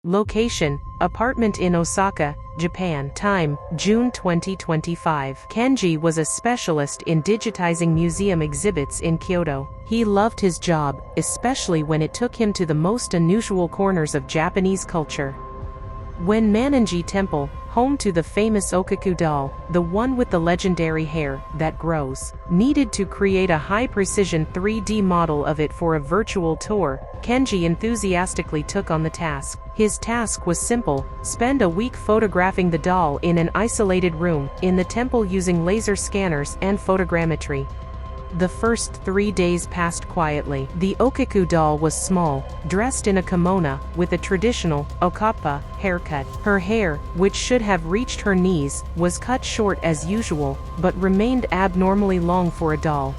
Location: apartment in Osaka, Japan. Time: June 2025. Kenji was a specialist in digitizing museum exhibits in Kyoto. He loved his job, especially when it took him to the most unusual corners of Japanese culture. When Manenji Temple, home to the famous Okiku doll, the one with the legendary hair that grows, needed to create a high-precision 3D model of it for a virtual tour, Kenji enthusiastically took on the task. His task was simple: spend a week photographing the doll in an isolated room in the temple using laser scanners and photogrammetry. The first 3 days passed quietly. The Okiku doll was small, dressed in a kimono, with a traditional okappa haircut. Her hair, which should have reached her knees, was cut short as usual, but remained abnormally long for a doll.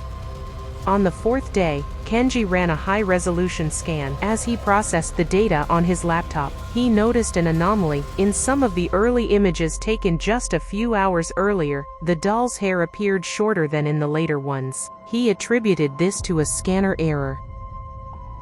On the 4th day, Kenji ran a high-resolution scan. As he processed the data on his laptop, he noticed an anomaly. In some of the early images taken just a few hours earlier, the doll's hair appeared shorter than in the later ones. He attributed this to a scanner error.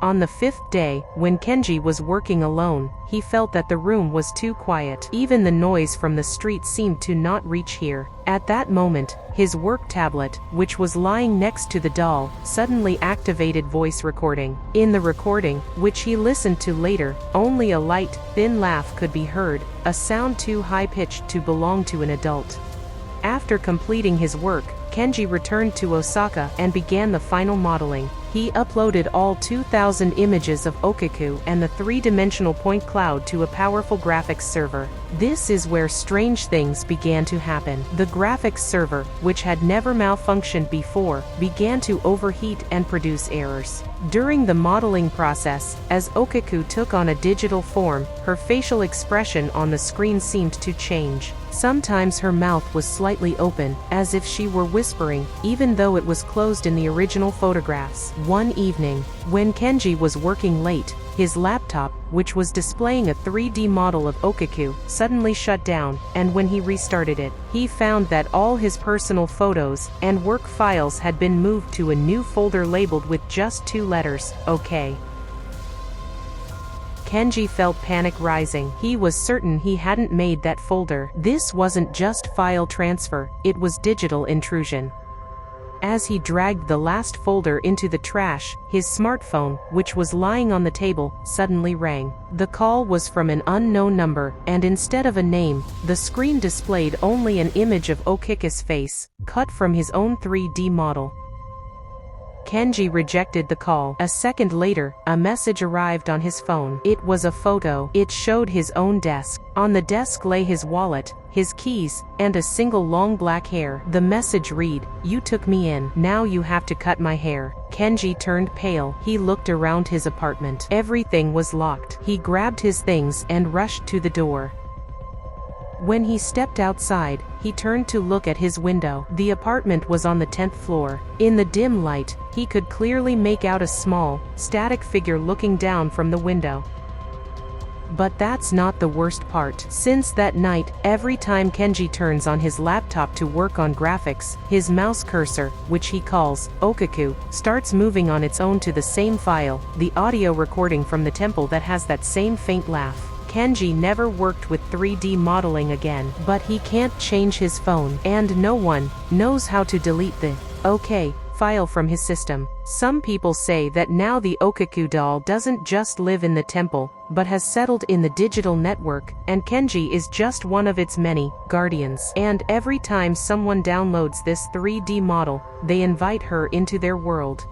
On the 5th day, when Kenji was working alone, he felt that the room was too quiet. Even the noise from the street seemed to not reach here. At that moment, his work tablet, which was lying next to the doll, suddenly activated voice recording. In the recording, which he listened to later, only a light, thin laugh could be heard, a sound too high-pitched to belong to an adult. After completing his work, Kenji returned to Osaka and began the final modeling. He uploaded all 2,000 images of Okiku and the 3-dimensional point cloud to a powerful graphics server. This is where strange things began to happen. The graphics server, which had never malfunctioned before, began to overheat and produce errors. During the modeling process, as Okiku took on a digital form, her facial expression on the screen seemed to change. Sometimes her mouth was slightly open, as if she were whispering, even though it was closed in the original photographs. One evening, when Kenji was working late, his laptop, which was displaying a 3D model of Okiku, suddenly shut down, and when he restarted it, he found that all his personal photos and work files had been moved to a new folder labeled with just 2 letters, OK. Kenji felt panic rising. He was certain he hadn't made that folder. This wasn't just file transfer, it was digital intrusion. As he dragged the last folder into the trash, his smartphone, which was lying on the table, suddenly rang. The call was from an unknown number, and instead of a name, the screen displayed only an image of Okiku's face, cut from his own 3D model. Kenji rejected the call. A second later, a message arrived on his phone. It was a photo. It showed his own desk. On the desk lay his wallet, his keys, and a single long black hair. The message read, "You took me in. Now you have to cut my hair." Kenji turned pale. He looked around his apartment. Everything was locked. He grabbed his things and rushed to the door. When he stepped outside, he turned to look at his window. The apartment was on the 10th floor. In the dim light, he could clearly make out a small, static figure looking down from the window. But that's not the worst part. Since that night, every time Kenji turns on his laptop to work on graphics, his mouse cursor, which he calls Okiku, starts moving on its own to the same file, the audio recording from the temple that has that same faint laugh. Kenji never worked with 3D modeling again, but he can't change his phone, and no one knows how to delete the OK file from his system. Some people say that now the Okiku doll doesn't just live in the temple, but has settled in the digital network, and Kenji is just one of its many guardians. And every time someone downloads this 3D model, they invite her into their world.